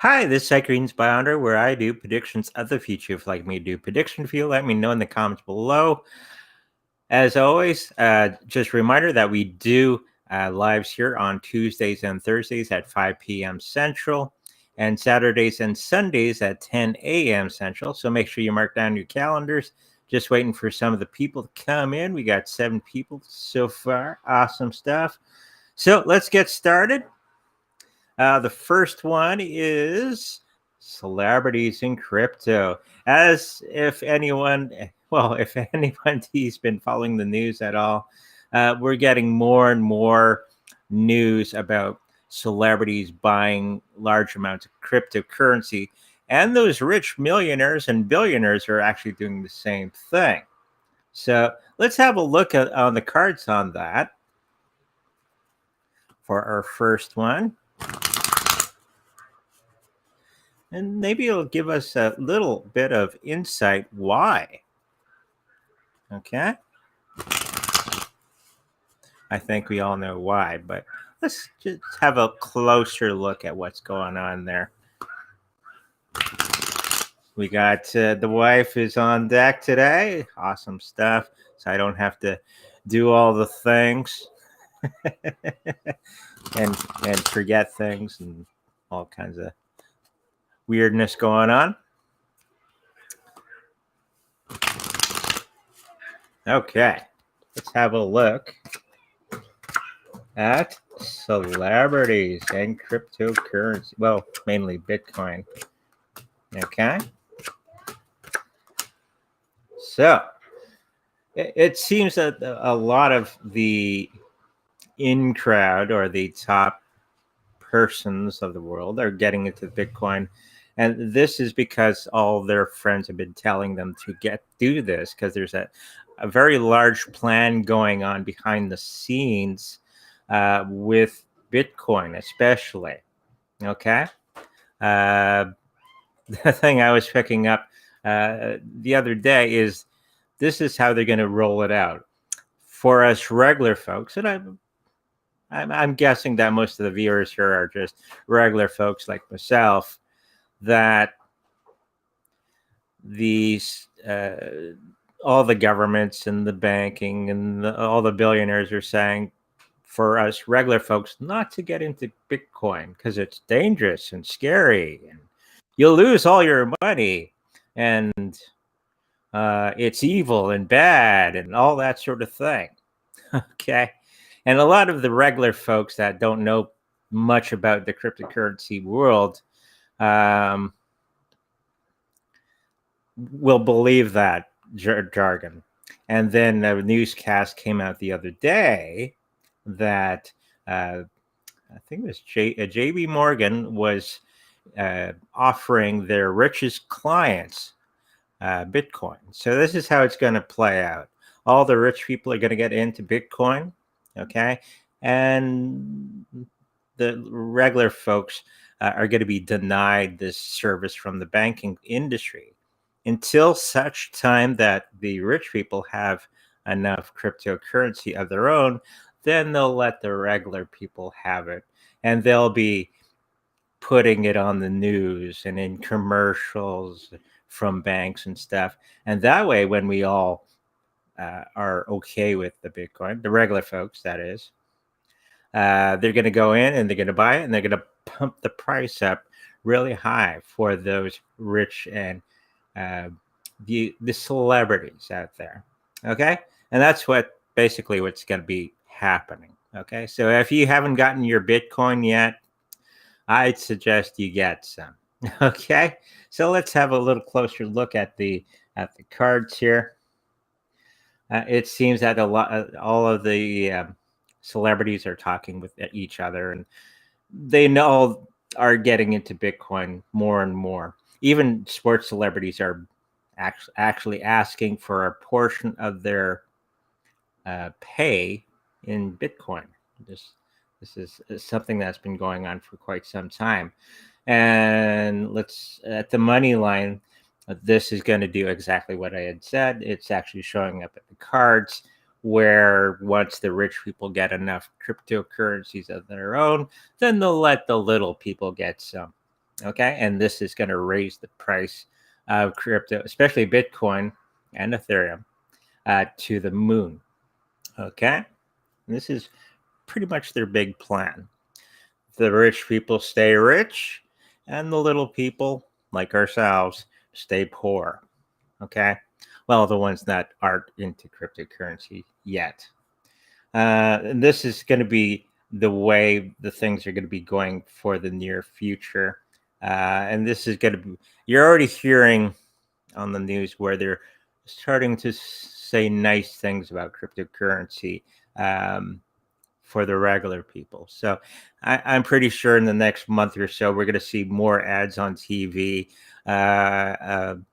Hi, this is Greens Bounder, where I do predictions of the future. If you'd like me to do prediction for you, let me know in the comments below. As always, just a reminder that we do lives here on Tuesdays and Thursdays at 5 p.m. Central, and Saturdays and Sundays at 10 a.m. Central. So make sure you mark down your calendars. Just waiting for some of the people to come in. We got 7 people so far. Awesome stuff. So let's get started. The first one is celebrities in crypto. As if anyone, if anybody's been following the news at all, we're getting more and more news about celebrities buying large amounts of cryptocurrency. And those rich millionaires and billionaires are actually doing the same thing. So let's have a look on the cards on that for our first one. And maybe it'll give us a little bit of insight why. Okay. I think we all know why, but let's just have a closer look at what's going on there. We got the wife is on deck today. Awesome stuff. So I don't have to do all the things and forget things and all kinds of weirdness going on. Okay, let's have a look at celebrities and cryptocurrency. Well, mainly Bitcoin. Okay. So it seems that a lot of the in crowd or the top persons of the world are getting into Bitcoin. And this is because all their friends have been telling them to do this, because there's a very large plan going on behind the scenes with Bitcoin, especially. Okay. The thing I was picking up the other day is this is how they're going to roll it out for us regular folks. And I'm guessing that most of the viewers here are just regular folks like myself, that these all the governments and the banking and all the billionaires are saying for us regular folks not to get into Bitcoin because it's dangerous and scary and you'll lose all your money and it's evil and bad and all that sort of thing. Okay. And a lot of the regular folks that don't know much about the cryptocurrency world will believe that jargon. And then a newscast came out the other day that I think it was JB Morgan was offering their richest clients Bitcoin. So this is how it's going to play out. All the rich people are going to get into Bitcoin, okay? And the regular folks are going to be denied this service from the banking industry until such time that the rich people have enough cryptocurrency of their own. Then they'll let the regular people have it, and they'll be putting it on the news and in commercials from banks and stuff. And that way, when we all are okay with the Bitcoin, the regular folks, that is, they're going to go in and they're going to buy it and they're going to pump the price up really high for those rich and the celebrities out there. Okay. And that's basically what's going to be happening. Okay. So if you haven't gotten your Bitcoin yet, I'd suggest you get some. Okay. So let's have a little closer look at the cards here. It seems that all of the celebrities are talking with each other, and they know are getting into Bitcoin more and more. Even sports celebrities are actually asking for a portion of their pay in Bitcoin. This is something that's been going on for quite some time. And at the money line, this is going to do exactly what I had said. It's actually showing up at the cards, where once the rich people get enough cryptocurrencies of their own, then they'll let the little people get some. Okay, and this is going to raise the price of crypto, especially Bitcoin and Ethereum, to the moon. Okay, and this is pretty much their big plan. The rich people stay rich, and the little people, like ourselves, stay poor. Okay, well, the ones that aren't into cryptocurrency yet. And this is going to be the way the things are going to be going for the near future. And this is going to be, you're already hearing on the news where they're starting to say nice things about cryptocurrency for the regular people. So I'm pretty sure in the next month or so, we're going to see more ads on TV and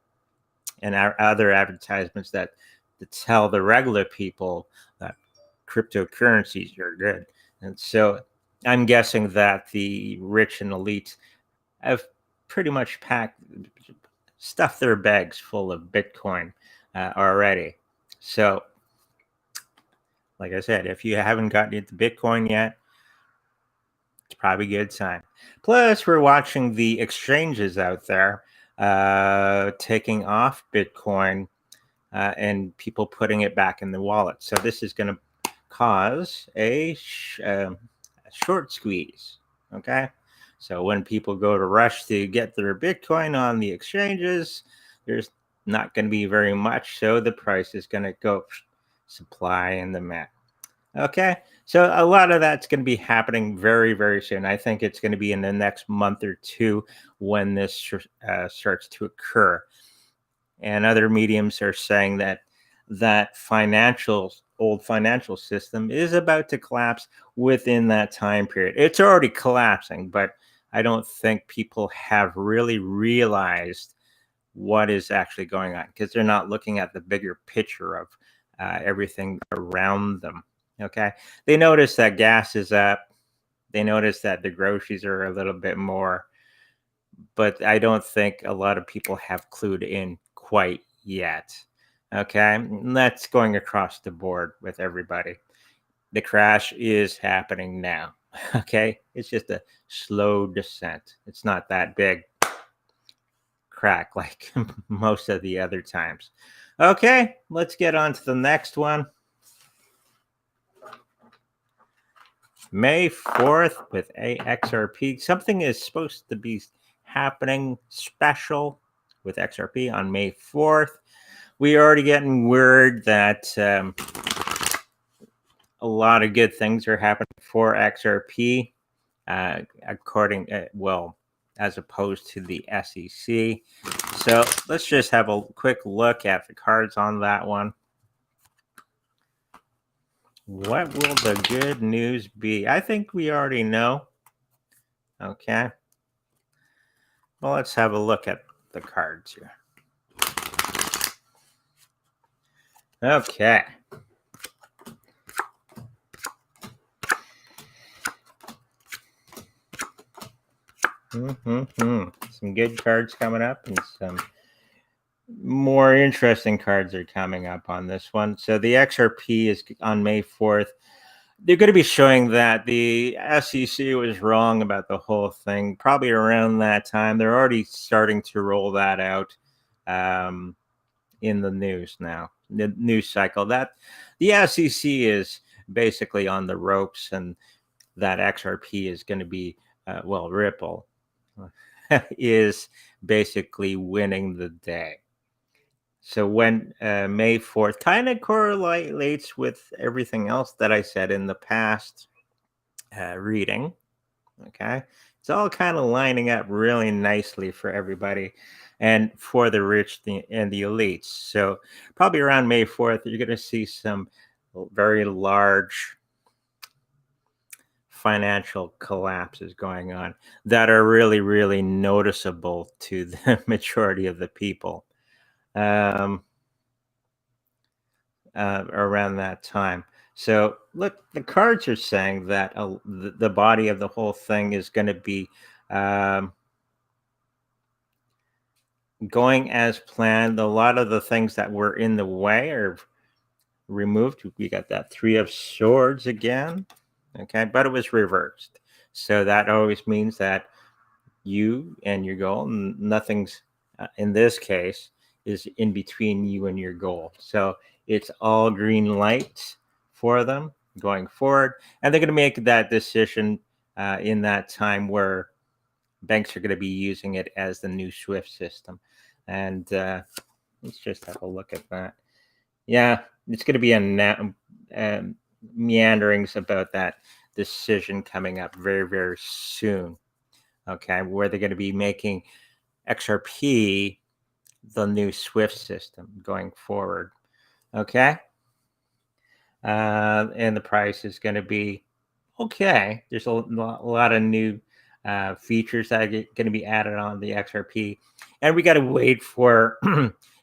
our other advertisements that tell the regular people that cryptocurrencies are good. And so I'm guessing that the rich and elite have pretty much stuffed their bags full of Bitcoin already. So, like I said, if you haven't gotten into Bitcoin yet, it's probably a good time. Plus, we're watching the exchanges out there taking off Bitcoin and people putting it back in the wallet. So this is going to cause a short squeeze. Okay. So when people go to rush to get their Bitcoin on the exchanges, there's not going to be very much. So the price is going to go supply and demand. Okay. So a lot of that's going to be happening very, very soon. I think it's going to be in the next month or two when this starts to occur. And other mediums are saying that old financial system is about to collapse within that time period. It's already collapsing, but I don't think people have really realized what is actually going on because they're not looking at the bigger picture of everything around them. Okay. They notice that gas is up. They notice that the groceries are a little bit more, but I don't think a lot of people have clued in quite yet. Okay. And that's going across the board with everybody. The crash is happening now. Okay. It's just a slow descent. It's not that big crack like most of the other times. Okay. Let's get on to the next one. May 4th with AXRP. Something is supposed to be happening special with XRP on May 4th. We are already getting word that a lot of good things are happening for XRP, as opposed to the SEC. So let's just have a quick look at the cards on that one. What will the good news be? I think we already know. Okay. Well, let's have a look at the cards here. Okay. Some good cards coming up and some more interesting cards are coming up on this one. So the XRP is on May 4th. They're going to be showing that the SEC was wrong about the whole thing. Probably around that time, they're already starting to roll that out in the news now, the news cycle. That the SEC is basically on the ropes, and that XRP is going to be Ripple is basically winning the day. So when May 4th kind of correlates with everything else that I said in the past reading, okay? It's all kind of lining up really nicely for everybody and for the rich and the elites. So probably around May 4th, you're going to see some very large financial collapses going on that are really, really noticeable to the majority of the people. Around that time. So look, the cards are saying that the body of the whole thing is going to be going as planned. A lot of the things that were in the way are removed. We got that 3 of Swords again. Okay, but it was reversed. So that always means that you and your goal. Nothing's in this case is in between you and your goal. So it's all green lights for them going forward, and they're going to make that decision in that time where banks are going to be using it as the new SWIFT system. And let's just have a look at that. Yeah, it's going to be a meanderings about that decision coming up very, very soon. Okay, where they're going to be making XRP the new SWIFT system going forward. Okay, and the price is going to be okay. There's a lot of new features that are going to be added on the XRP, and we got to wait for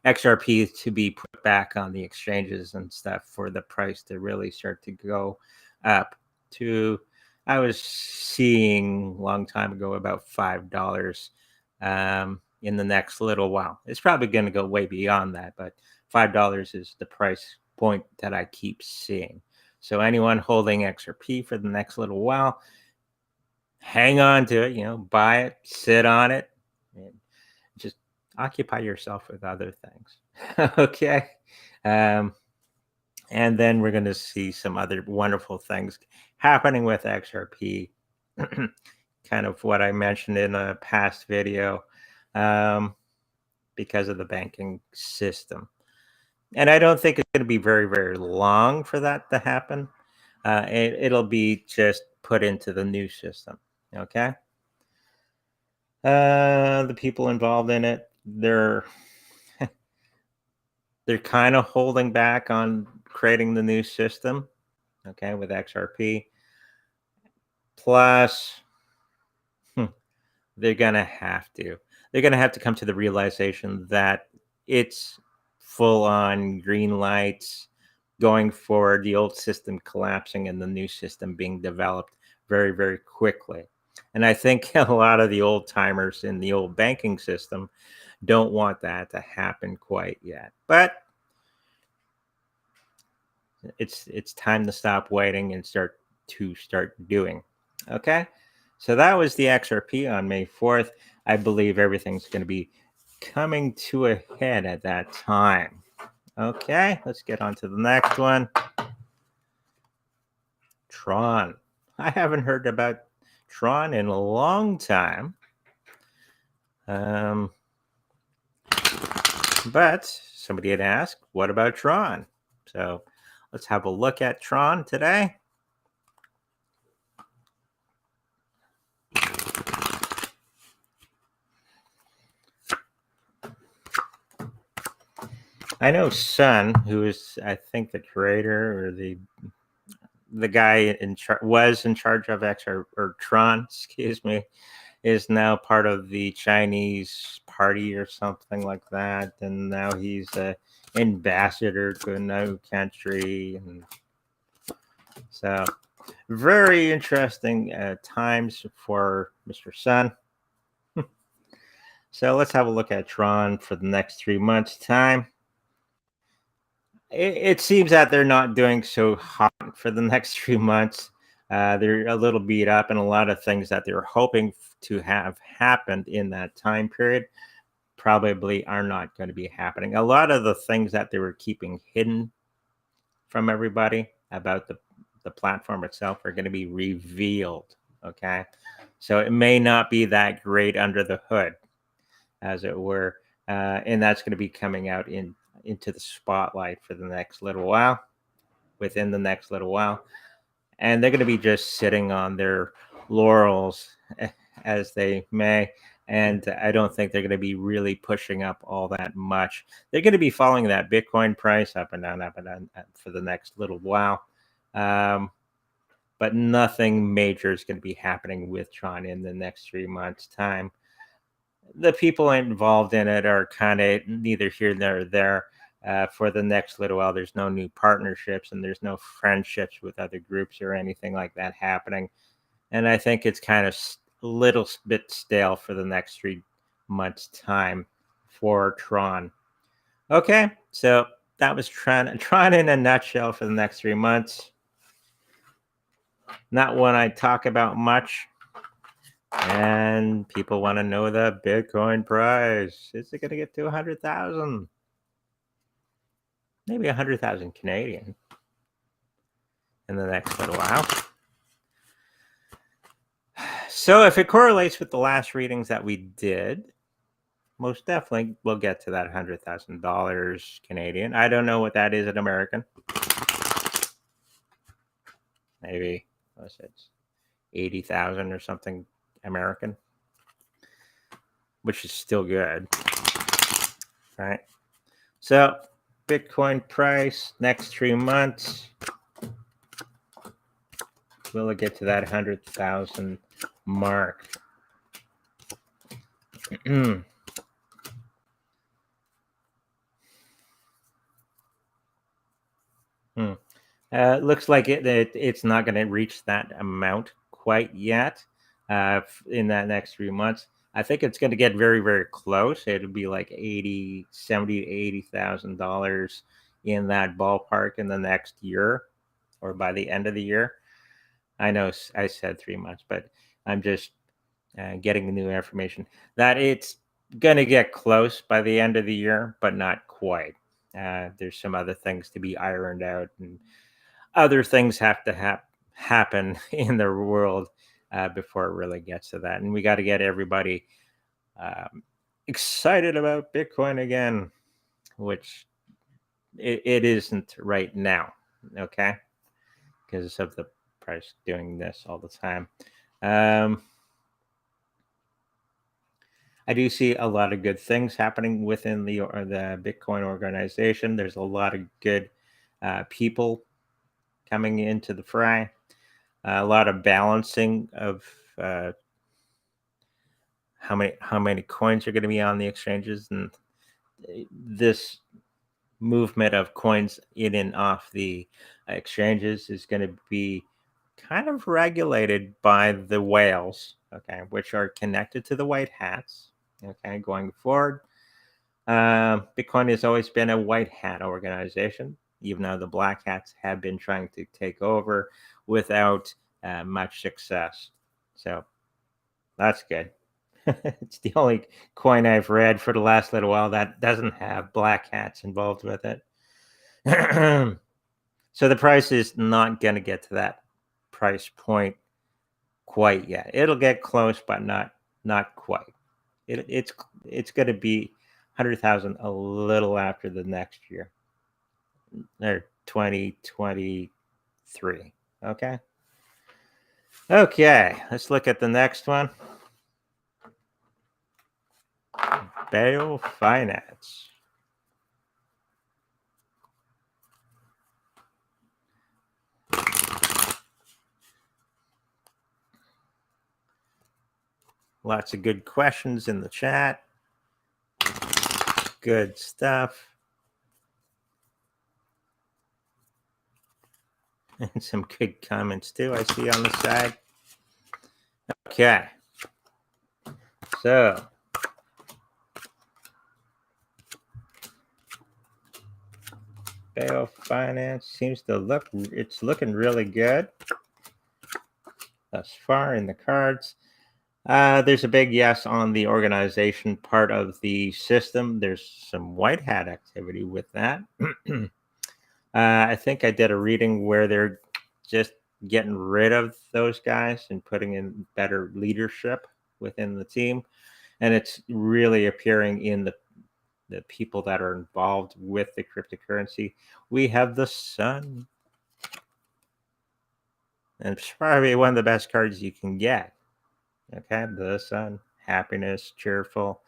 XRP to be put back on the exchanges and stuff for the price to really start to go up to. I was seeing a long time ago about $5 in the next little while. It's probably going to go way beyond that, but $5 is the price point that I keep seeing. So anyone holding XRP for the next little while, hang on to it, buy it, sit on it, and just occupy yourself with other things. Okay. And then we're going to see some other wonderful things happening with XRP. Kind of what I mentioned in a past video, because of the banking system. And I don't think it's going to be very, very long for that to happen. It'll be just put into the new system. Okay. The people involved in it, they're kind of holding back on creating the new system. Okay, with XRP. Plus, they're gonna have to come to the realization that it's full on green lights going forward, the old system collapsing and the new system being developed very, very quickly. And I think a lot of the old timers in the old banking system don't want that to happen quite yet. But it's time to stop waiting and start doing. Okay? So that was the XRP on May 4th. I believe everything's going to be coming to a head at that time. Okay, let's get on to the next one. Tron. I haven't heard about Tron in a long time. But somebody had asked, what about Tron? So let's have a look at Tron today. I know Sun, who is, I think, the creator or the guy was in charge of or Tron, excuse me, is now part of the Chinese party or something like that, and now he's an ambassador to another country, and so very interesting times for Mr. Sun. So let's have a look at Tron for the next 3 months' time. It seems that they're not doing so hot for the next 3 months. They're a little beat up, and a lot of things that they were hoping to have happened in that time period probably are not going to be happening. A lot of the things that they were keeping hidden from everybody about the platform itself are going to be revealed. Okay. So it may not be that great under the hood, as it were. And that's going to be coming out into the spotlight for the next little while, within the next little while. And they're going to be just sitting on their laurels as they may. And I don't think they're going to be really pushing up all that much. They're going to be following that Bitcoin price up and down for the next little while. But nothing major is going to be happening with Tron in the next 3 months' time. The people involved in it are kind of neither here nor there. For the next little while, there's no new partnerships and there's no friendships with other groups or anything like that happening. And I think it's kind of a little bit stale for the next 3 months' time for Tron. Okay, so that was Tron in a nutshell for the next 3 months. Not one I talk about much, And people want to know the Bitcoin price. Is it going to get to 100,000? Maybe 100,000 Canadian in the next little while. So if it correlates with the last readings that we did, most definitely we'll get to that $100,000 Canadian. I don't know what that is in American. Maybe, what's it, 80,000 or something American, which is still good, right? So Bitcoin price next 3 months, will it get to that 100,000 mark? Looks like it's not going to reach that amount quite yet in that next 3 months. I think it's going to get very, very close. It'll be like $70,000 to $80,000 in that ballpark in the next year or by the end of the year. I know I said 3 months, but I'm just getting the new information that it's going to get close by the end of the year, but not quite. There's some other things to be ironed out, and other things have to happen in the world before it really gets to that. And we got to get everybody excited about Bitcoin again, which it isn't right now, okay? Because of the price doing this all the time. I do see a lot of good things happening within the Bitcoin organization. There's a lot of good people coming into the fray. A lot of balancing of how many coins are going to be on the exchanges, and this movement of coins in and off the exchanges is going to be kind of regulated by the whales, okay, which are connected to the white hats. Okay, going forward, Bitcoin has always been a white hat organization, even though the black hats have been trying to take over without much success. So that's good. It's the only coin I've read for the last little while that doesn't have black hats involved with it. So the price is not going to get to that price point quite yet. It'll get close, but not quite. It's going to be 100,000 a little after the next year, or 2023. Okay. Let's look at the next one. BAO Finance. Lots of good questions in the chat. Good stuff. And some good comments too, I see on the side. Okay. So BAO Finance seems to it's looking really good thus far in the cards. There's a big yes on the organization part of the system. There's some white hat activity with that. I think I did a reading where they're just getting rid of those guys and putting in better leadership within the team. And it's really appearing in the people that are involved with the cryptocurrency. We have the sun. And it's probably one of the best cards you can get. Okay, the sun, happiness, cheerful,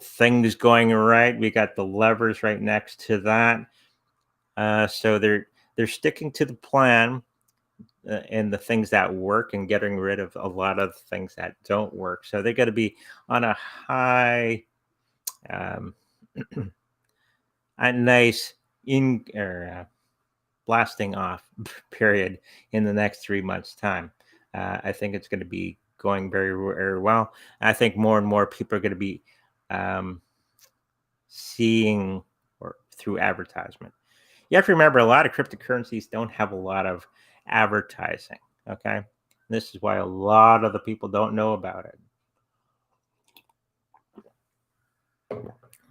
things going right. We got the levers right next to that. So they're sticking to the plan and the things that work and getting rid of a lot of things that don't work. So they're going to be on a high, a nice blasting off period in the next 3 months' time. I think it's going to be going very, very well. I think more and more people are going to be seeing or through advertisement. You have to remember a lot of cryptocurrencies don't have a lot of advertising. Okay, This is why a lot of the people don't know about it.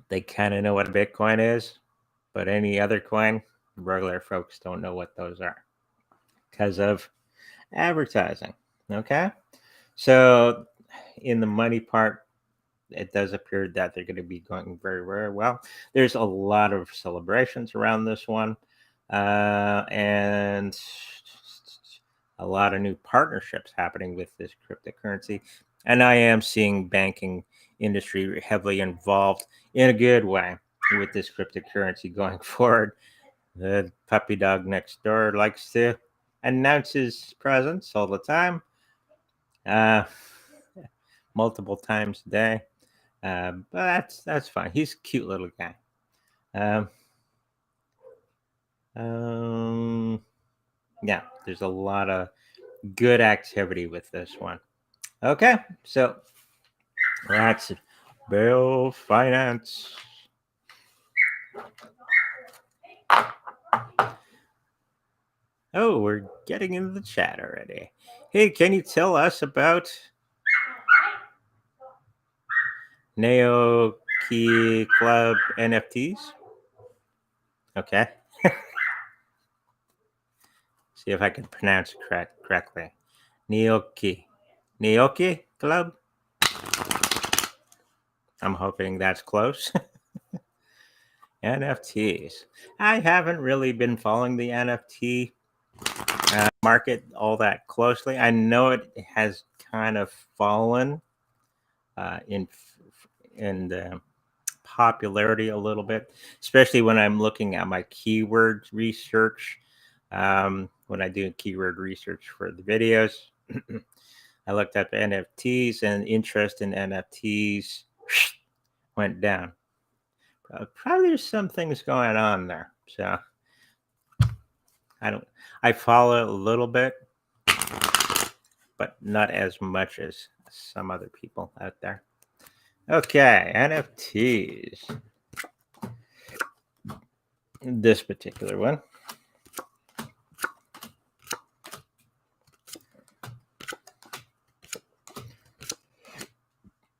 They kind of know what Bitcoin is, but any other coin, regular folks don't know what those are because of advertising. Okay. So in the money part, it does appear that they're going to be going very, very well. There's a lot of celebrations around this one, and a lot of new partnerships happening with this cryptocurrency. And I am seeing banking industry heavily involved in a good way with this cryptocurrency going forward. The puppy dog next door likes to announce his presence all the time, uh, multiple times a day. But that's fine. He's a cute little guy. Um, yeah, there's a lot of good activity with this one. Okay, so that's BAO Finance. Oh, we're getting into the chat already. Hey, can you tell us about Nyokiclub NFTs? Okay. See if I can pronounce it correctly. Nyoki Club? I'm hoping that's close. NFTs. I haven't really been following the NFT market all that closely. I know it has kind of fallen in popularity a little bit, especially when I'm looking at my keyword research. When I do keyword research for the videos, I looked at the NFTs, and interest in NFTs went down. Probably there's some things going on there. So I follow it a little bit, but not as much as some other people out there. Okay, NFTs. This particular one.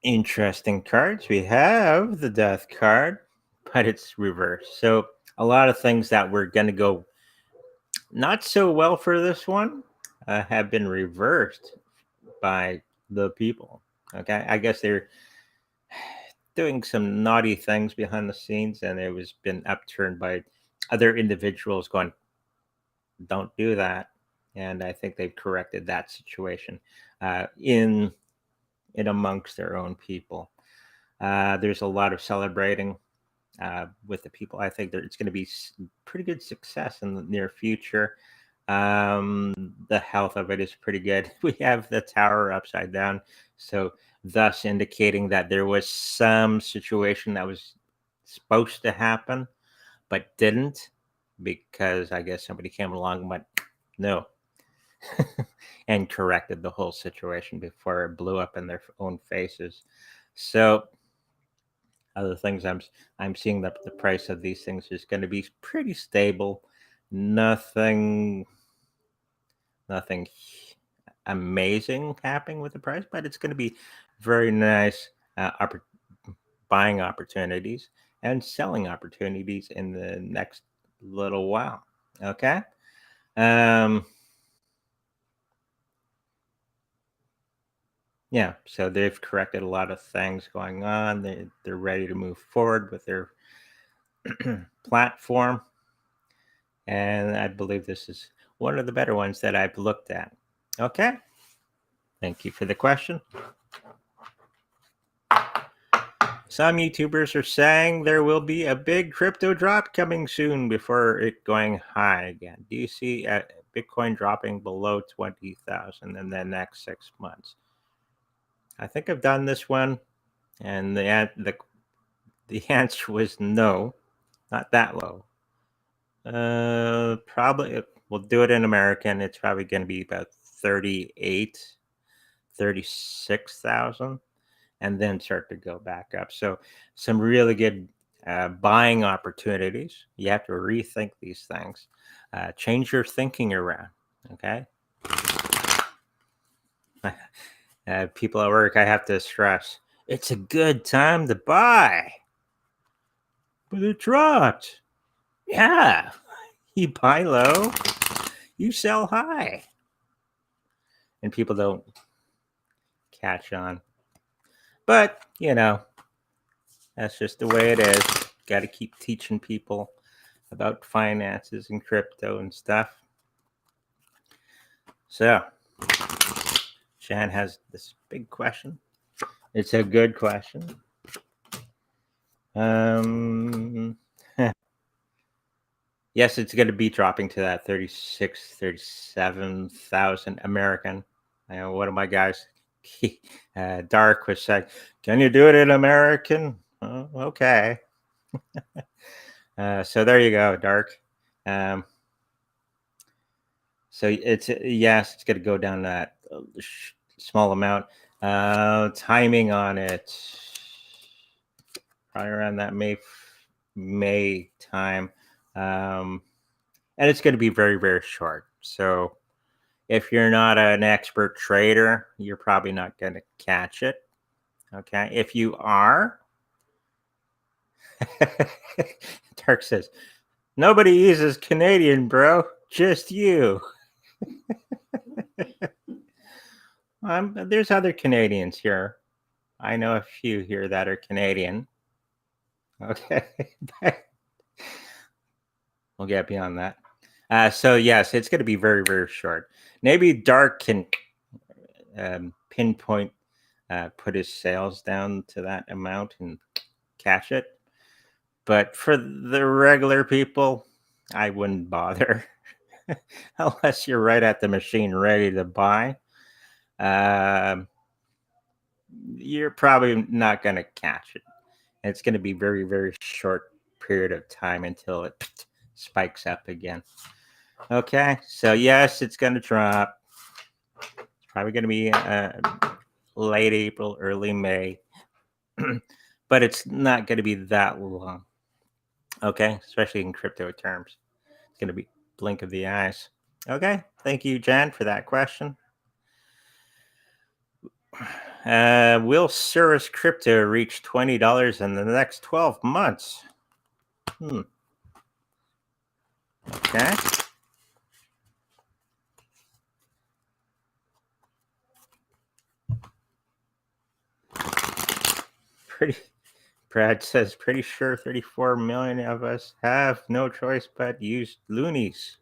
Interesting cards. We have the death card, but it's reversed. So a lot of things that were going to go not so well for this one have been reversed by the people. Okay, I guess they're doing some naughty things behind the scenes, and it was been upturned by other individuals going, "Don't do that." And I think they've corrected that situation in amongst their own people. There's a lot of celebrating with the people. I think it's going to be pretty good success in the near future. The health of it is pretty good. We have the tower upside down, so thus indicating that there was some situation that was supposed to happen but didn't, because I guess somebody came along and went, no, and corrected the whole situation before it blew up in their own faces. So other things I'm seeing that the price of these things is going to be pretty stable. Nothing amazing happening with the price, but it's going to be very nice buying opportunities and selling opportunities in the next little while. Okay. Yeah, so they've corrected a lot of things going on. They're ready to move forward with their platform, and I believe this is one of the better ones that I've looked at. Okay, thank you for the question. Some YouTubers are saying there will be a big crypto drop coming soon before it going high again. Do you see Bitcoin dropping below 20,000 in the next 6 months? I think I've done this one, and the answer was no, not that low. Probably we'll do it in American. It's probably going to be about 36,000, and then start to go back up. So some really good buying opportunities. You have to rethink these things, change your thinking around. Okay. People at work, I have to stress, it's a good time to buy. But it dropped. Yeah. You buy low, you sell high. And people don't catch on. But, that's just the way it is. Got to keep teaching people about finances and crypto and stuff. So, Jan has this big question. It's a good question. Yes, it's going to be dropping to that 36, 37,000 American. One of my guys, Dark, was saying, can you do it in American? Oh, okay. So there you go, Dark. So it's going to go down that small amount. Timing on it, probably around that May time. And it's going to be very, very short. So if you're not an expert trader, you're probably not going to catch it. Okay. If you are, Dark says, nobody uses Canadian, bro. Just you. There's other Canadians here. I know a few here that are Canadian. Okay. We'll get beyond that. So yes, it's going to be very, very short. Maybe Dark can pinpoint, put his sales down to that amount and catch it. But for the regular people, I wouldn't bother unless you're right at the machine ready to buy. You're probably not going to catch it. It's going to be very, very short period of time until it spikes up again. Okay, so yes, it's going to drop. It's probably going to be late April, early May, but it's not going to be that long. Okay, especially in crypto terms. It's going to be blink of the eyes. Okay, thank you, Jan, for that question. Will Cirrus Crypto reach $20 in the next 12 months? Okay. Brad says, pretty sure 34 million of us have no choice but use loonies.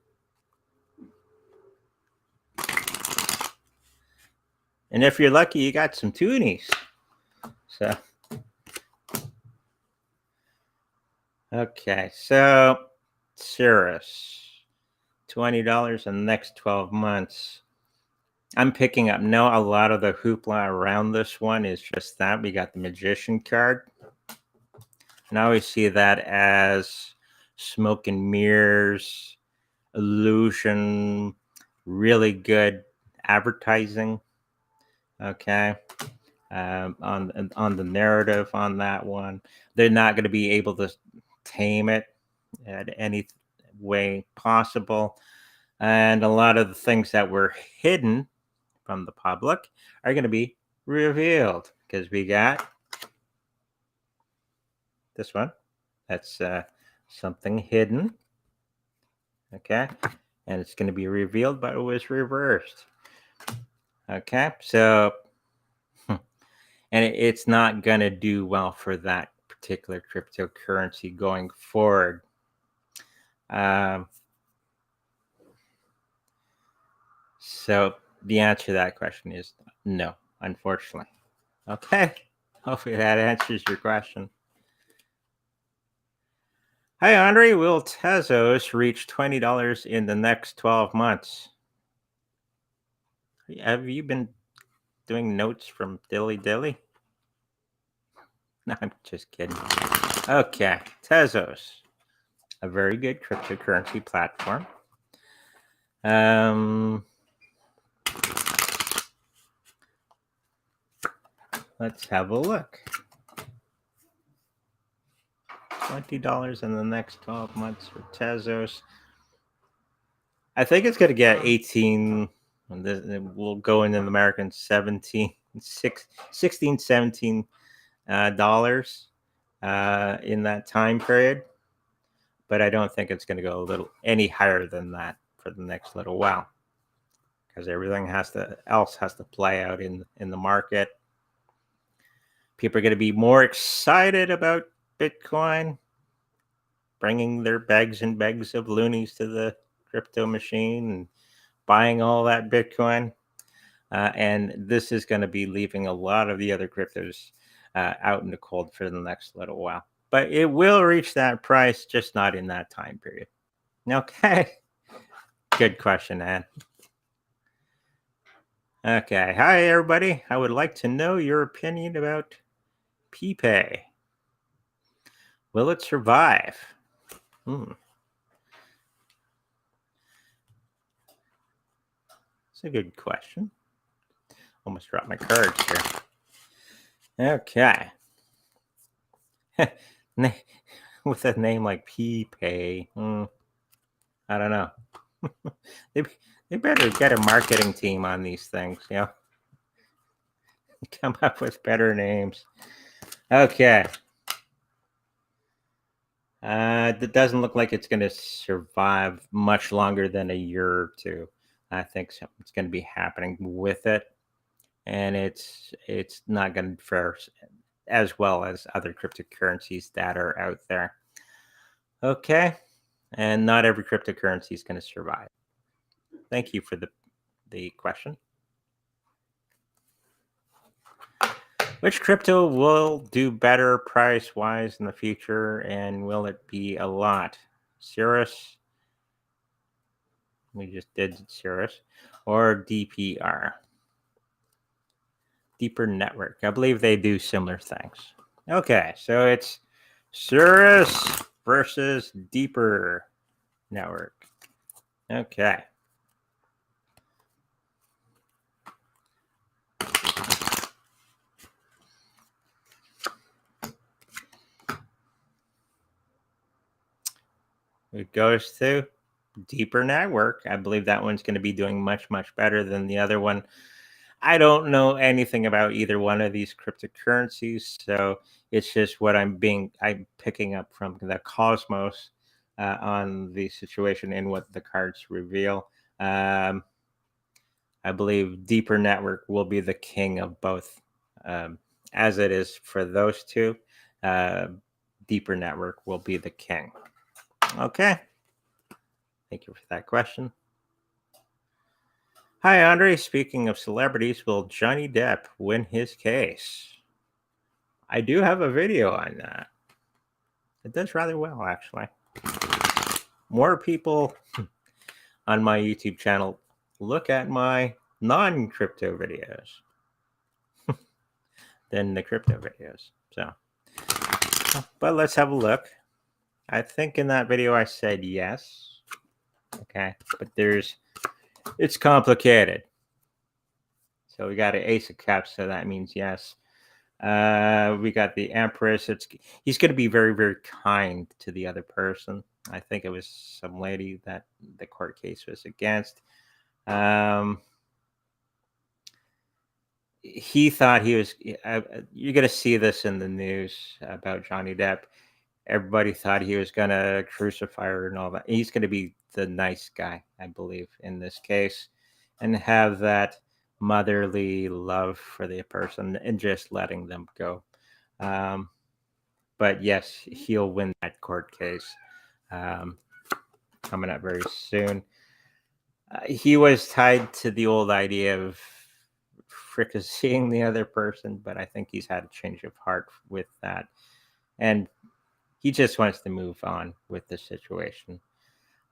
And if you're lucky, you got some toonies. So, okay, so Cirrus, $20 in the next 12 months. I'm picking up a lot of the hoopla around this one is just that. We got the Magician card. And I always see that as smoke and mirrors, illusion, really good advertising. Okay. On the narrative on that one, they're not going to be able to tame it at any way possible. And a lot of the things that were hidden from the public are going to be revealed because we got this one. That's something hidden. Okay. And it's going to be revealed, but it was reversed. Okay. So, and it's not going to do well for that particular cryptocurrency going forward. So the answer to that question is no, unfortunately. Okay. Hopefully that answers your question. Hi, Andre. Will Tezos reach $20 in the next 12 months? Have you been doing notes from Dilly Dilly? No, I'm just kidding. Okay. Tezos, a very good cryptocurrency platform. Let's have a look. $20 in the next 12 months for Tezos. I think it's going to get 18 And this will go into the American 16, 17 dollars in that time period. But I don't think it's going to go any higher than that for the next little while, because everything else has to play out in the market. People are going to be more excited about Bitcoin, bringing their bags and bags of loonies to the crypto machine and buying all that Bitcoin. And this is going to be leaving a lot of the other cryptos out in the cold for the next little while. But it will reach that price, just not in that time period. Okay. Good question, Ann. Okay. Hi, everybody. I would like to know your opinion about PPAY. Will it survive? It's a good question. Almost dropped my cards here. Okay. With a name like PPAY, I don't know. They better get a marketing team on these things, you know. Come up with better names. Okay. It doesn't look like it's going to survive much longer than a year or two. I think something's going to be happening with it, and it's not going to fare as well as other cryptocurrencies that are out there. Okay, and not every cryptocurrency is going to survive. Thank you for the question. Which crypto will do better price-wise in the future, and will it be a lot? Cirrus, we just did Cirrus, or DPR? Deeper Network. I believe they do similar things. Okay, so it's Cirrus versus Deeper Network. Okay. It goes to Deeper Network. I believe that one's going to be doing much, much better than the other one. I don't know anything about either one of these cryptocurrencies, so it's just what I'm picking up from the Cosmos on the situation and what the cards reveal. I believe Deeper Network will be the king of both, as it is for those two. Deeper Network will be the king. Okay. Thank you for that question. Hi, Andre. Speaking of celebrities, will Johnny Depp win his case? I do have a video on that. It does rather well, actually. More people on my YouTube channel look at my non-crypto videos than the crypto videos. So, but let's have a look. I think in that video I said yes. Okay, but it's complicated. So we got an ace of cups, so that means yes. We got the Empress. He's going to be very, very kind to the other person. I think it was some lady that the court case was against. He thought he was. You're going to see this in the news about Johnny Depp. Everybody thought he was going to crucify her and all that. He's going to be the nice guy, I believe, in this case, and have that motherly love for the person and just letting them go. But yes, he'll win that court case coming up very soon. He was tied to the old idea of fricasseeing the other person, but I think he's had a change of heart with that. And he just wants to move on with the situation.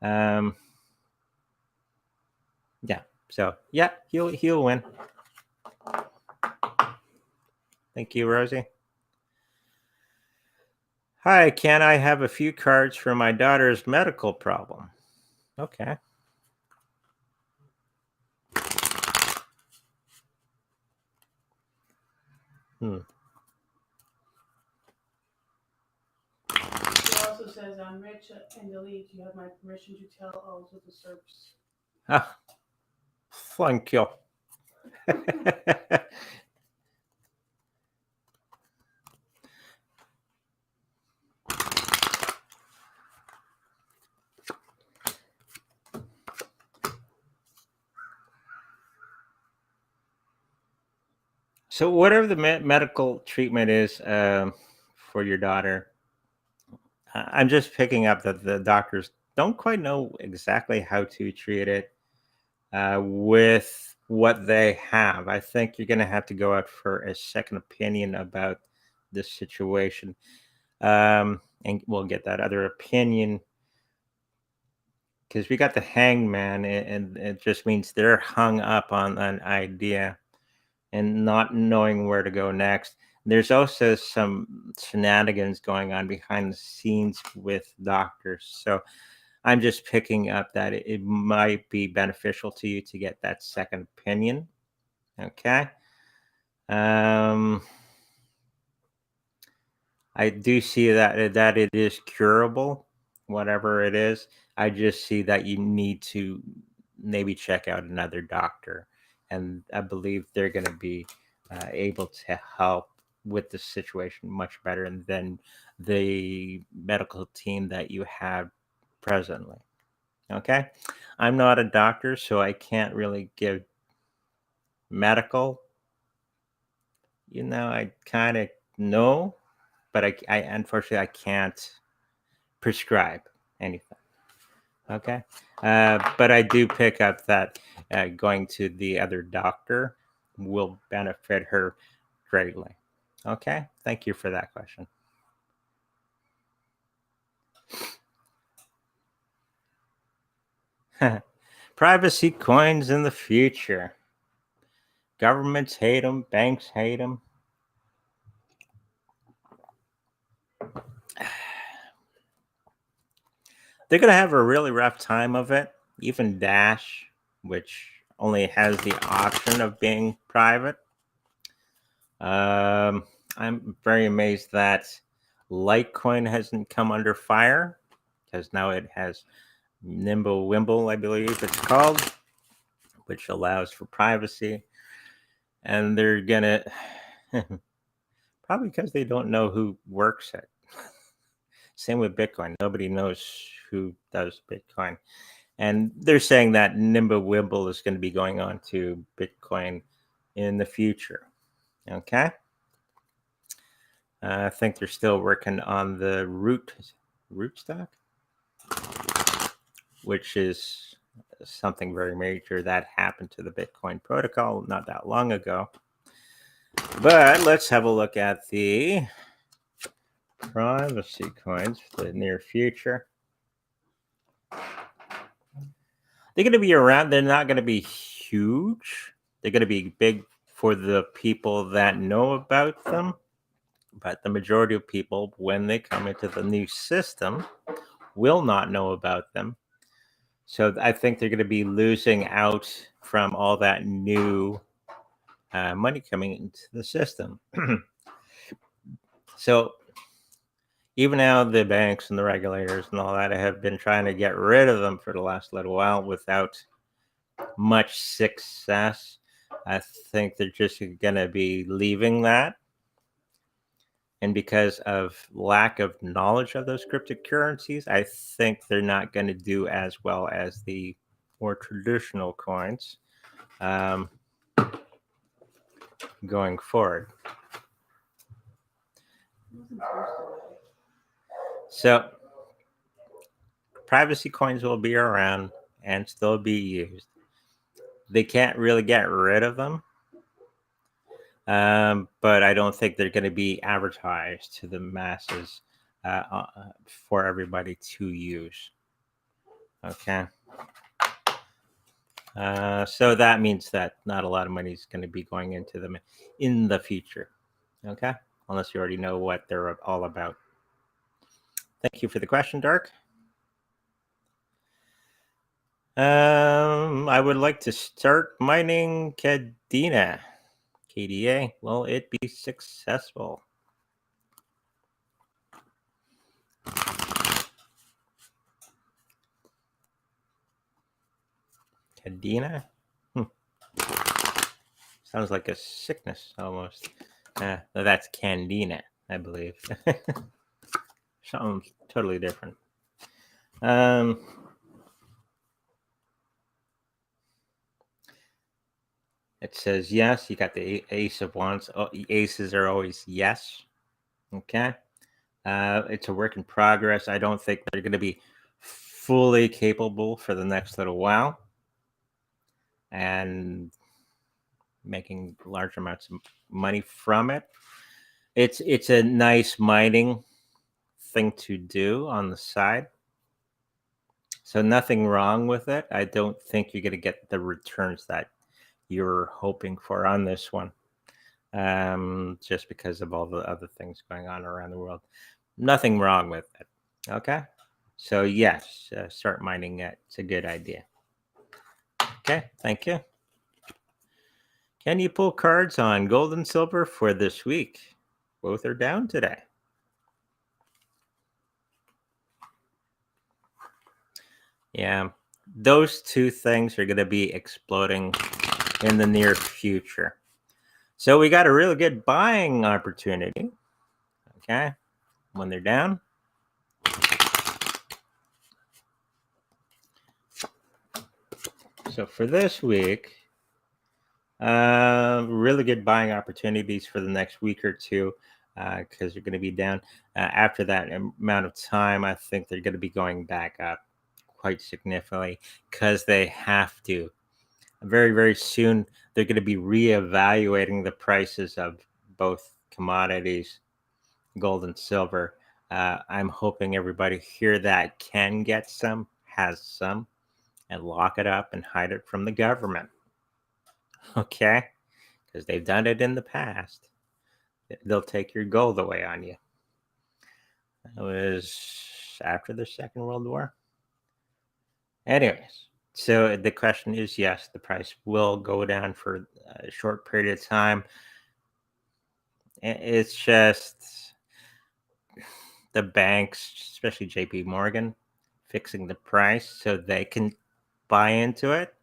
Yeah. So yeah, he'll win. Thank you, Rosie. Hi, can I have a few cards for my daughter's medical problem? Okay. It also says, I'm rich and delete. You have my permission to tell also the Cirus. Ah. Flying kill. So whatever the medical treatment is for your daughter, I'm just picking up that the doctors don't quite know exactly how to treat it with what they have. I think you're going to have to go out for a second opinion about this situation. And we'll get that other opinion because we got the hangman, and it just means they're hung up on an idea and not knowing where to go next. There's also some shenanigans going on behind the scenes with doctors. So I'm just picking up that it might be beneficial to you to get that second opinion. Okay. I do see that it is curable, whatever it is. I just see that you need to maybe check out another doctor, and I believe they're going to be able to help with the situation much better than the medical team that you have presently. Okay, I'm not a doctor, so I can't really give medical. I kind of know, but I unfortunately I can't prescribe anything. Okay, but I do pick up that going to the other doctor will benefit her greatly. Okay, thank you for that question. Privacy coins in the future. Governments hate them, banks hate them. They're going to have a really rough time of it. Even Dash, which only has the option of being private. I'm very amazed that Litecoin hasn't come under fire because now it has Nimble Wimble, I believe it's called, which allows for privacy. And they're going to, probably because they don't know who works it. Same with Bitcoin. Nobody knows who does Bitcoin. And they're saying that Nimble Wimble is going to be going on to Bitcoin in the future. Okay. I think they're still working on the rootstock, which is something very major that happened to the Bitcoin protocol not that long ago. But let's have a look at the privacy coins for the near future. They're going to be around. They're not going to be huge. They're going to be big for the people that know about them. But the majority of people, when they come into the new system, will not know about them. So I think they're going to be losing out from all that new money coming into the system. So even now, the banks and the regulators and all that have been trying to get rid of them for the last little while without much success. I think they're just going to be leaving that. And because of lack of knowledge of those cryptocurrencies, I think they're not going to do as well as the more traditional coins going forward. So privacy coins will be around and still be used. They can't really get rid of them. But I don't think they're going to be advertised to the masses for everybody to use. Okay. So that means that not a lot of money is going to be going into them in the future. Okay. Unless you already know what they're all about. Thank you for the question, Dark. I would like to start mining Kadena. KDA, will it be successful? Kadena? Sounds like a sickness almost. That's Candina, I believe. Something totally different. It says yes. You got the Ace of Wands. Oh, aces are always yes. Okay. It's a work in progress. I don't think they're going to be fully capable for the next little while, and making large amounts of money from it. It's a nice mining thing to do on the side. So nothing wrong with it. I don't think you're going to get the returns that you're hoping for on this one, just because of all the other things going on around the world. Nothing wrong with it. Okay. So yes, start mining it. It's a good idea. Okay. Thank you. Can you pull cards on gold and silver for this week? Both are down today. Yeah, those two things are going to be exploding in the near future. So we got a really good buying opportunity. Okay, when they're down. So for this week, really good buying opportunities for the next week or two, because they're going to be down. After that amount of time, I think they're going to be going back up quite significantly, because they have to. Very, very soon, they're going to be reevaluating the prices of both commodities, gold and silver. I'm hoping everybody here that can get some, has some, and lock it up and hide it from the government. Okay? Because they've done it in the past. They'll take your gold away on you. That was after the Second World War. Anyways, so the question is, yes, the price will go down for a short period of time. It's just the banks, especially JP Morgan, fixing the price so they can buy into it.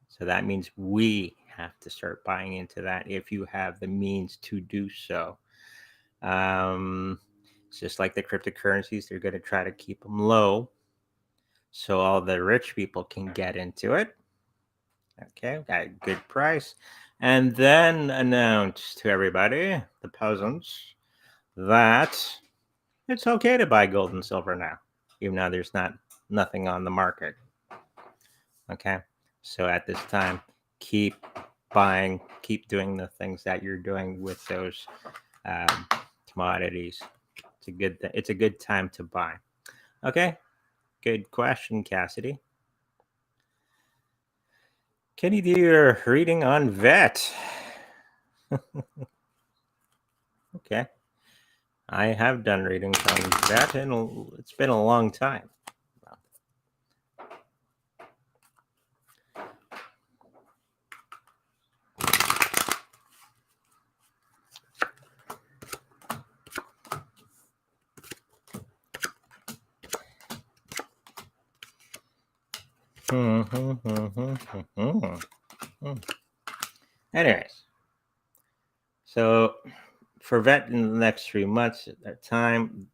So that means we have to start buying into that if you have the means to do so. It's just like the cryptocurrencies, they're going to try to keep them low so all the rich people can get into it. Okay, got a good price. And then announce to everybody, the peasants, that it's okay to buy gold and silver now, even though there's nothing on the market. Okay, so at this time, keep buying, keep doing the things that you're doing with those commodities. It's a good time to buy. Okay, good question, Cassidy. Can you do your reading on VET? Okay. I have done readings on VET, and it's been a long time. Anyways, so for VET in the next 3 months at that time,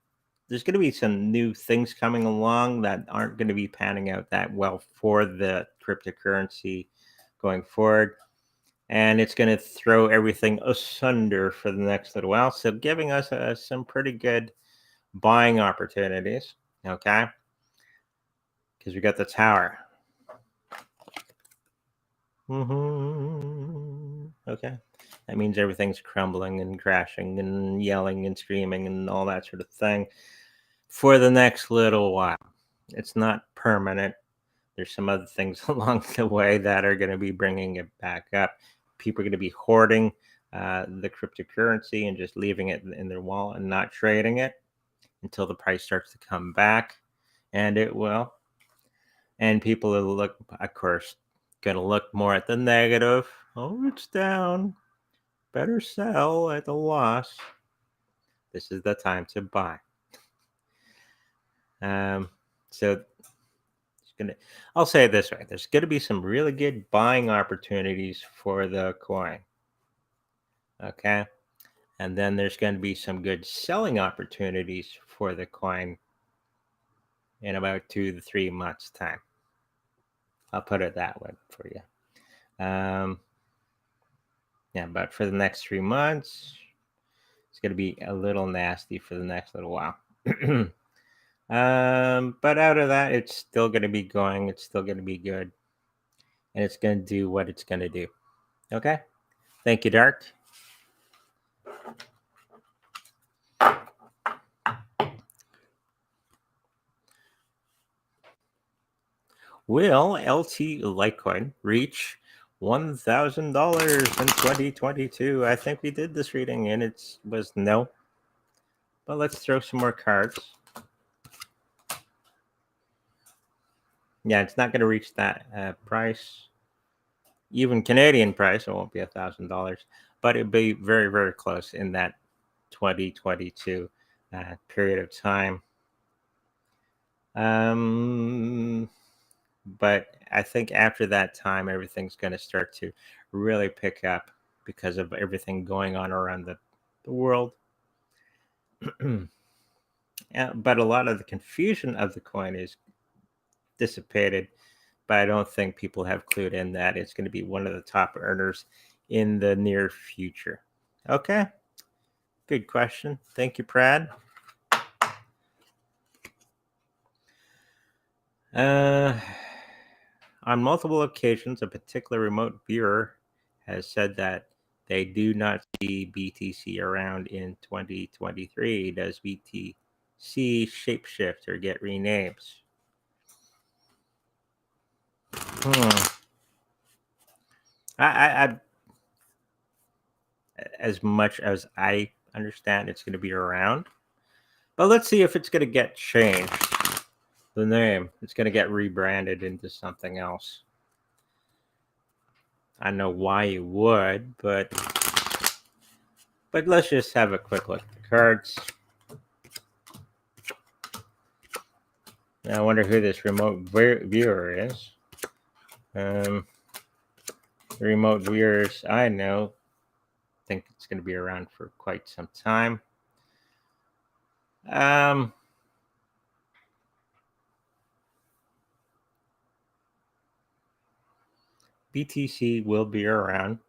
there's going to be some new things coming along that aren't going to be panning out that well for the cryptocurrency going forward. And it's going to throw everything asunder for the next little while. So giving us some pretty good buying opportunities. Okay. Because we got the tower. Okay. That means everything's crumbling and crashing and yelling and screaming and all that sort of thing for the next little while. It's not permanent. There's some other things along the way that are going to be bringing it back up. People are going to be hoarding the cryptocurrency and just leaving it in their wallet and not trading it until the price starts to come back, and it will. And people will look, of course, going to look more at the negative. Oh, it's down. Better sell at a loss. This is the time to buy. So I'll say it this way: there's gonna be some really good buying opportunities for the coin. Okay, and then there's going to be some good selling opportunities for the coin in about 2 to 3 months' time. I'll put it that way for you. Yeah, but for the next 3 months, it's going to be a little nasty for the next little while. But out of that, it's still going to be going. It's still going to be good, and it's going to do what it's going to do. Okay. Thank you, Dart. Will LT Litecoin reach $1,000 in 2022? I think we did this reading and it was no. But let's throw some more cards. Yeah, it's not going to reach that price. Even Canadian price, it won't be $1,000, but it'll be very, very close in that 2022 period of time. But I think after that time, everything's going to start to really pick up because of everything going on around the world. But a lot of the confusion of the coin is dissipated, but I don't think people have clued in that it's going to be one of the top earners in the near future. Okay, good question. Thank you, Prad. On multiple occasions, a particular remote viewer has said that they do not see BTC around in 2023. Does BTC shapeshift or get renamed? I as much as I understand, it's going to be around, but let's see if it's going to get changed. The name, it's going to get rebranded into something else. I know why you would, but let's just have a quick look at the cards. I wonder who this remote viewer is. The remote viewers I know think it's going to be around for quite some time. BTC will be around.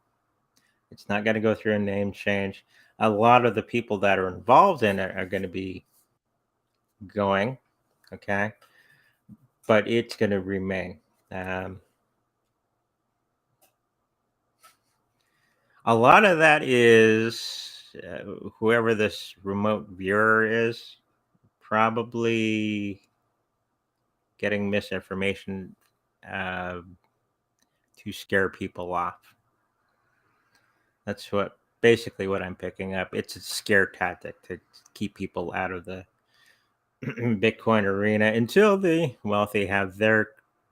It's not going to go through a name change. A lot of the people that are involved in it are going to be going, okay? But it's going to remain. A lot of that is whoever this remote viewer is, probably getting misinformation to scare people off. That's basically what I'm picking up. It's a scare tactic to keep people out of the Bitcoin arena until the wealthy have their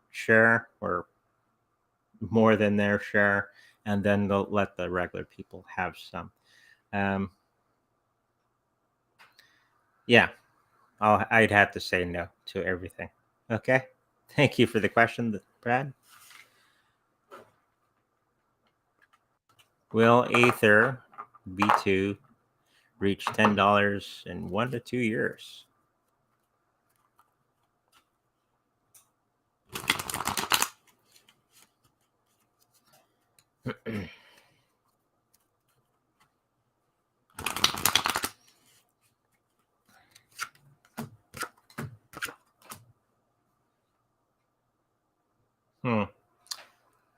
share or more than their share, and then they'll let the regular people have some. Yeah, I'd have to say no to everything. Okay, thank you for the question, Brad. Will Aether V2 reach $10 in 1 to 2 years?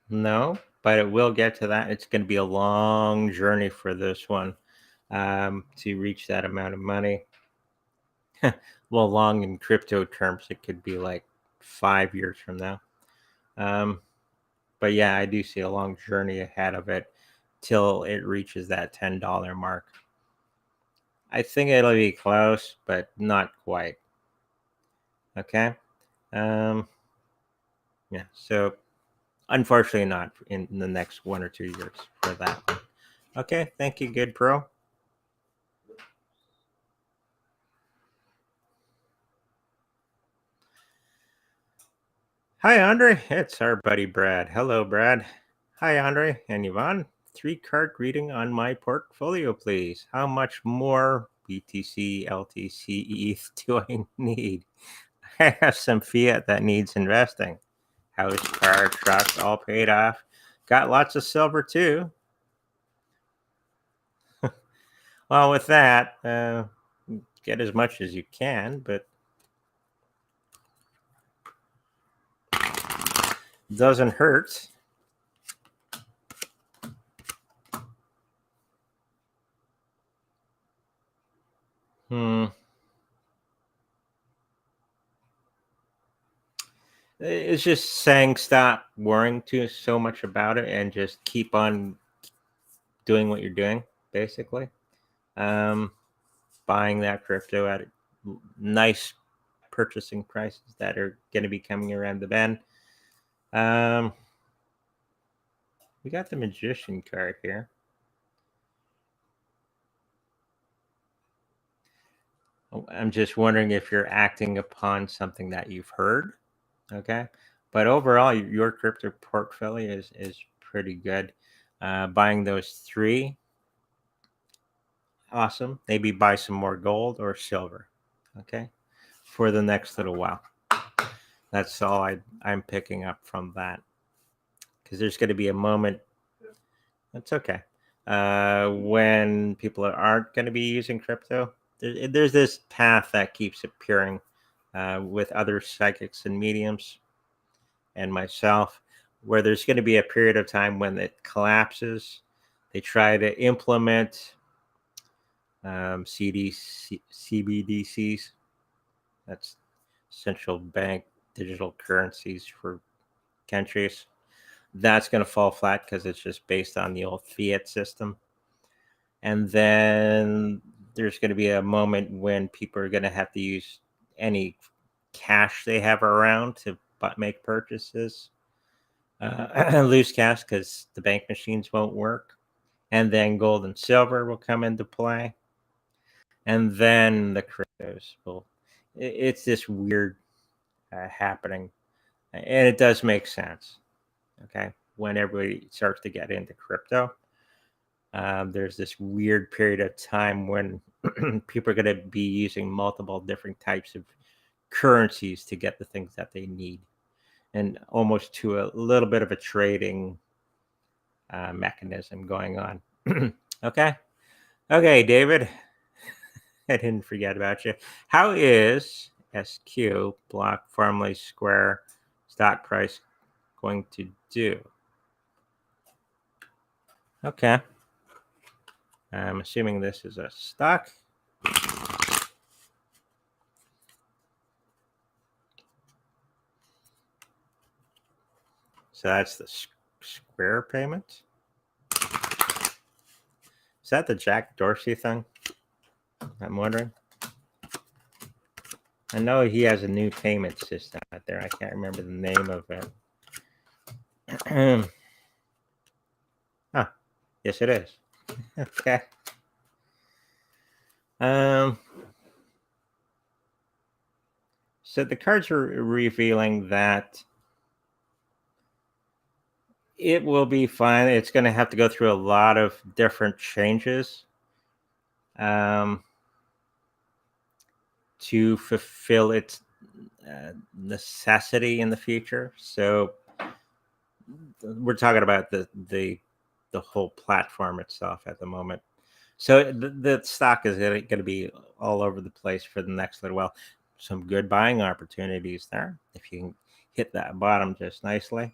No, but it will get to that. It's going to be a long journey for this one to reach that amount of money. Well, long in crypto terms, it could be like 5 years from now. But yeah, I do see a long journey ahead of it till it reaches that $10 mark. I think it'll be close, but not quite. Okay. Yeah. So unfortunately, not in the next 1 or 2 years for that one. Okay. Thank you, Good Pro. Hi, Andre. It's our buddy Brad. Hello, Brad. Hi, Andre and Yvonne. 3-card reading on my portfolio, please. How much more BTC, LTC, ETH do I need? I have some fiat that needs investing. House, car, truck, all paid off. Got lots of silver too. Well, with that, get as much as you can, but doesn't hurt. It's just saying stop worrying too so much about it and just keep on doing what you're doing, basically. Buying that crypto at nice purchasing prices that are going to be coming around the bend. We got the Magician card here. I'm just wondering if you're acting upon something that you've heard. Okay. But overall, your crypto portfolio is pretty good. Buying those 3, awesome. Maybe buy some more gold or silver. Okay. For the next little while. That's all I'm picking up from that. Because there's going to be a moment. That's okay. When people aren't going to be using crypto, there's this path that keeps appearing with other psychics and mediums and myself, where there's going to be a period of time when it collapses. They try to implement CBDCs. That's central bank digital currencies for countries. That's going to fall flat because it's just based on the old fiat system. And then there's going to be a moment when people are going to have to use any cash they have around to make purchases. Loose cash because the bank machines won't work. And then gold and silver will come into play. And then the cryptos will. It's this weird happening. And it does make sense. Okay. When everybody starts to get into crypto, there's this weird period of time when people are going to be using multiple different types of currencies to get the things that they need, and almost to a little bit of a trading mechanism going on. Okay, David, I didn't forget about you. How is SQ block formerly Square stock price going to do? Okay, I'm assuming this is a stock. So that's the Square payment. Is that the Jack Dorsey thing? I'm wondering. I know he has a new payment system out there. I can't remember the name of it. Yes, it is. Okay. So the cards are revealing that it will be fine. It's going to have to go through a lot of different changes to fulfill its necessity in the future. So we're talking about the whole platform itself at the moment. So the stock is going to be all over the place for the next little while. Some good buying opportunities there if you can hit that bottom just nicely.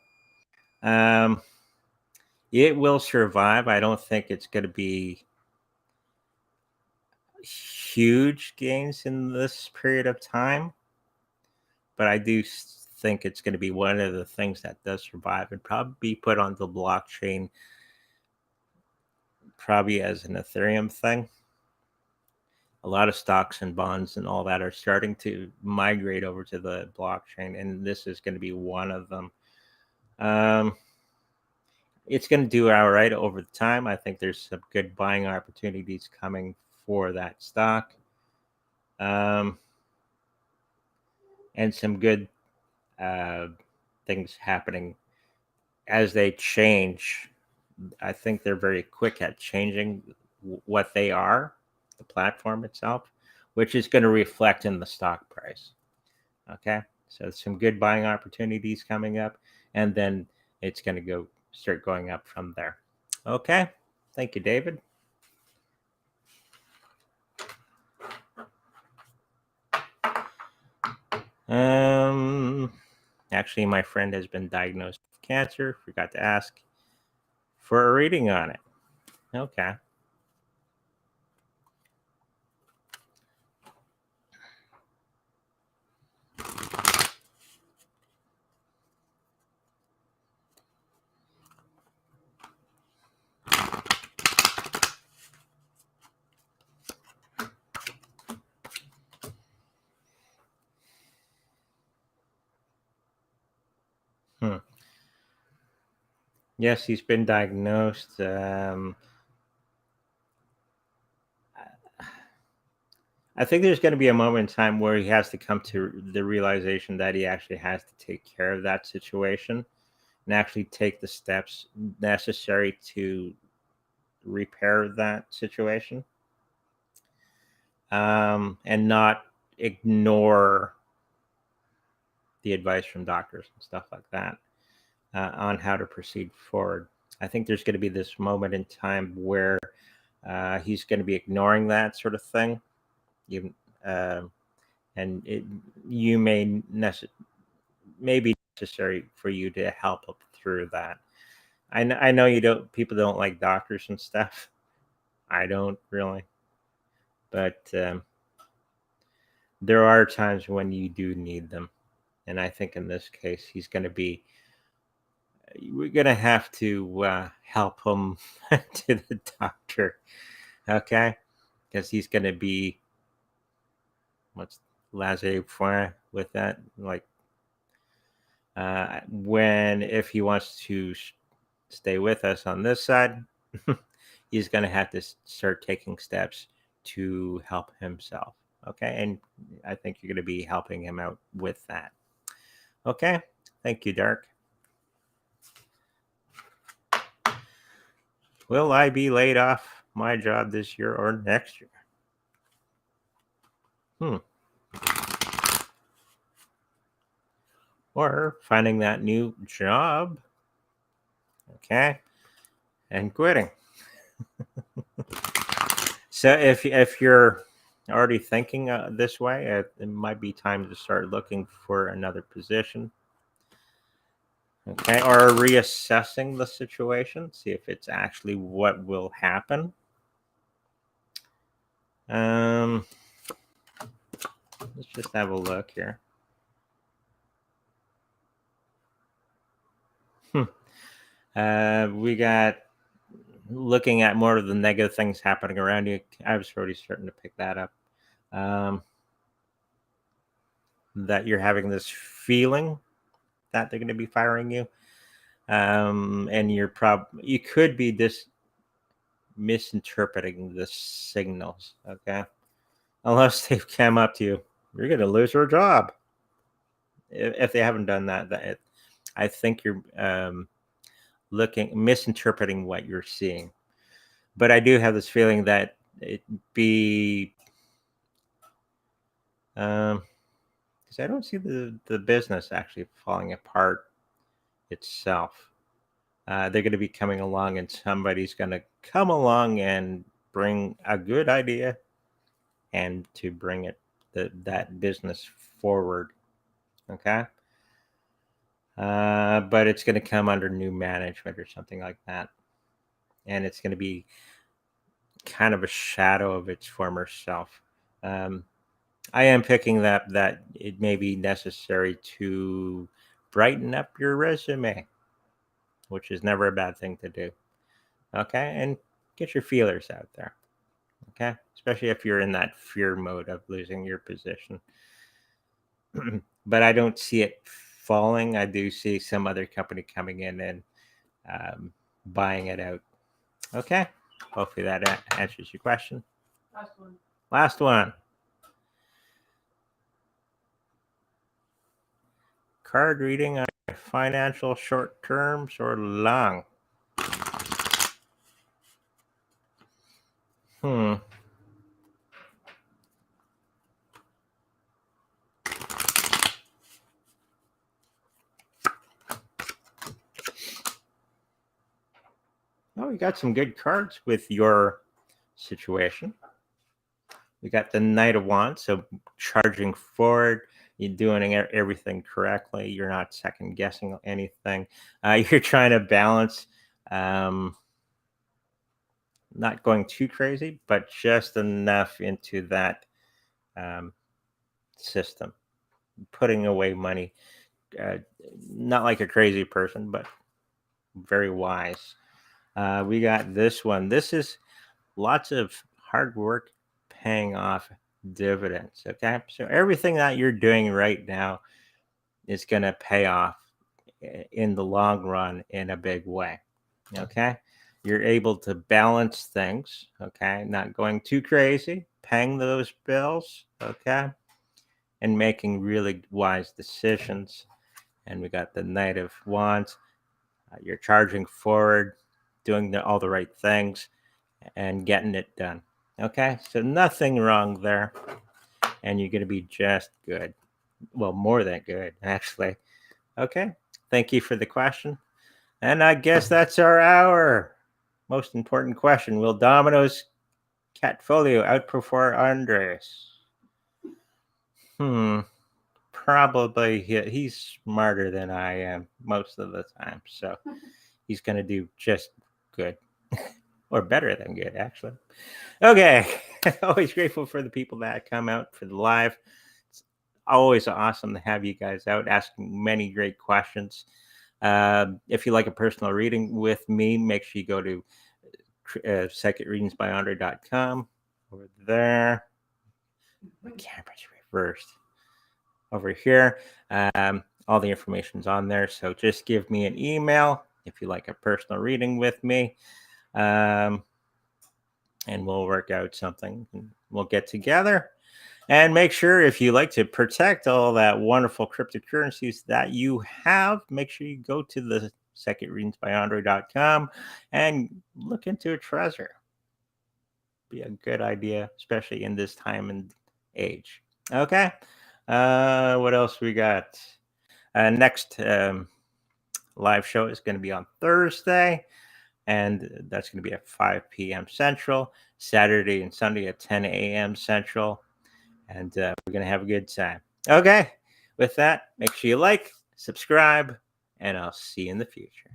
It will survive. I don't think it's going to be huge gains in this period of time, but I do think it's going to be one of the things that does survive and probably be put on the blockchain, probably as an Ethereum thing. A lot of stocks and bonds and all that are starting to migrate over to the blockchain, and this is going to be one of them. It's going to do all right over the time. I think there's some good buying opportunities coming for that stock, and some good things happening as they change. I think they're very quick at changing what they are, the platform itself, which is going to reflect in the stock price. Okay, so some good buying opportunities coming up, and then it's going to start going up from there. Okay, thank you, David. Actually, my friend has been diagnosed with cancer. Forgot to ask for a reading on it. Okay. Yes, he's been diagnosed. I think there's going to be a moment in time where he has to come to the realization that he actually has to take care of that situation and actually take the steps necessary to repair that situation, and not ignore the advice from doctors and stuff like that on how to proceed forward. I think there's going to be this moment in time where he's going to be ignoring that sort of thing. You, and you may be necessary for you to help him through that. I know people don't like doctors and stuff. I don't really, but there are times when you do need them, and I think in this case we're gonna have to help him to the doctor, okay? Because he's gonna be what's laissez-faire with that, like if he wants to stay with us on this side, he's going to have to start taking steps to help himself. Okay. And I think you're going to be helping him out with that. Okay. Thank you, Dark. Will I be laid off my job this year or next year? Or finding that new job. Okay. And quitting. So if you're already thinking this way, it might be time to start looking for another position. Okay, or reassessing the situation, see if it's actually what will happen. Let's just have a look here. We got looking at more of the negative things happening around you. I was already starting to pick that up. That you're having this feeling that they're going to be firing you, and you could be misinterpreting the signals. Okay, unless they've come up to you, you're going to lose your job. If they haven't done that, I think you're misinterpreting what you're seeing. But I do have this feeling that it be because I don't see the business actually falling apart itself. They're going to be coming along, and somebody's going to come along and bring a good idea and to bring that business forward. Okay. But it's going to come under new management or something like that. And it's going to be kind of a shadow of its former self. I am picking that it may be necessary to brighten up your resume, which is never a bad thing to do. Okay. And get your feelers out there. Okay. Especially if you're in that fear mode of losing your position. But I don't see it falling. I do see some other company coming in and buying it out. Okay. Hopefully that answers your question. Last one. Card reading on Financial short terms or long? Oh, we got some good cards with your situation. We got the Knight of Wands, so charging forward. You're doing everything correctly. You're not second guessing anything. You're trying to balance, not going too crazy, but just enough into that system. Putting away money, not like a crazy person, but very wise. We got this one. This is lots of hard work paying off dividends. Okay. So everything that you're doing right now is going to pay off in the long run in a big way. Okay. You're able to balance things. Okay. Not going too crazy, paying those bills. Okay. And making really wise decisions. And we got the Knight of Wands. You're charging forward, doing all the right things, and getting it done. Okay, so nothing wrong there, and you're going to be just good. Well, more than good, actually. Okay, thank you for the question. And I guess that's our hour. Most important question: will Domino's Catfolio outperform Andres? Probably he's smarter than I am most of the time, so he's going to do just good. Or better than good, actually. Okay. Always grateful for the people that come out for the live. It's always awesome to have you guys out asking many great questions. If you like a personal reading with me, make sure you go to secondreadingsbyandre.com. Over there. My camera's reversed. Over here. All the information's on there. So just give me an email if you like a personal reading with me. And we'll work out something. We'll get together and make sure, if you like to protect all that wonderful cryptocurrencies that you have, make sure you go to the secondreadingsbyandre.com and look into a treasure. Be a good idea, especially in this time and age. Okay. What else we got? Next live show is going to be on Thursday. And that's going to be at 5 p.m. Central, Saturday and Sunday at 10 a.m. Central. And we're going to have a good time. Okay. With that, make sure you like, subscribe, and I'll see you in the future.